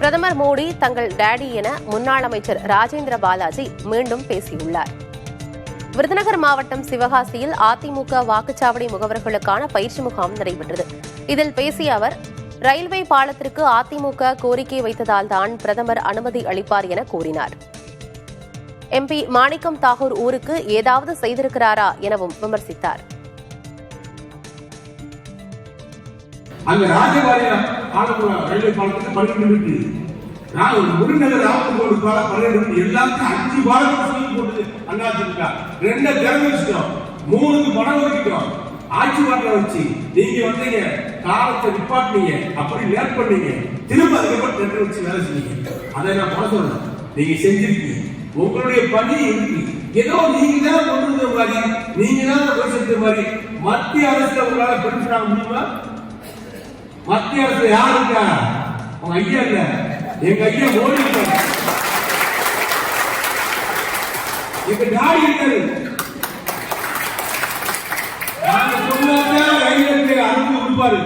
பிரதமர் மோடி தங்கள் டேடி என முன்னாள் அமைச்சர் ராஜேந்திர பாலாஜி மீண்டும் பேசியுள்ளார். விருதுநகர் மாவட்டம் சிவகாசியில் அதிமுக வாக்குச்சாவடி முகவர்களுக்கான பயிற்சி முகாம் நடைபெற்றது. இதில் பேசிய அவர், ரயில்வே பாலத்திற்கு அதிமுக கோரிக்கை வைத்ததால் தான் பிரதமர் அனுமதி அளிப்பார் என கூறினார். MP மாணிக்கம் தாகூர் ஊருக்கு ஏதாவது செய்திருக்கிறாரா எனவும் விமர்சித்தார். அங்க ராஜபாளையம் ரயில்வே பாலத்துக்கு 12 இருக்கு. முருகநகர் ராமத்தோடு பாலம் 12 எல்லாத்துக்கும் 5 பாலத்துக்கு சொல்லி போட்டு அதிமுக 2 திறந்து வச்சுட்டோம், 3க்கு பணம் ஒதுக்கிட்டோம். ஆட்சி மாற்ற வச்சு நீங்க வந்தீங்க, காலத்தை நிப்பாட்டினீங்க, அப்படி லேட் பண்ணீங்க, திரும்ப அதுக்கப்புறம் டெண்டர் வச்சு வேலை செஞ்சீங்க. அதை நான் பண்ண சொல்றேன், நீங்க செஞ்சிருக்கீங்க. உங்களுடைய பணி இருக்கு. ஏதோ நீங்க தான் கொண்டு வந்த மாதிரி, நீங்க தான் பேசுறது மாதிரி மத்திய அரசுல உங்களால பெருசாக முடியுமா? மத்திய அரசு யார் இருக்கா? உங்க ஐயா இல்ல, எங்க ஐயா மோடி இருக்காரு, எங்க டாடி இருக்காரு. நாங்க சொன்னாதான் ரயிலுக்கு அனுப்பி கொடுப்பாரு.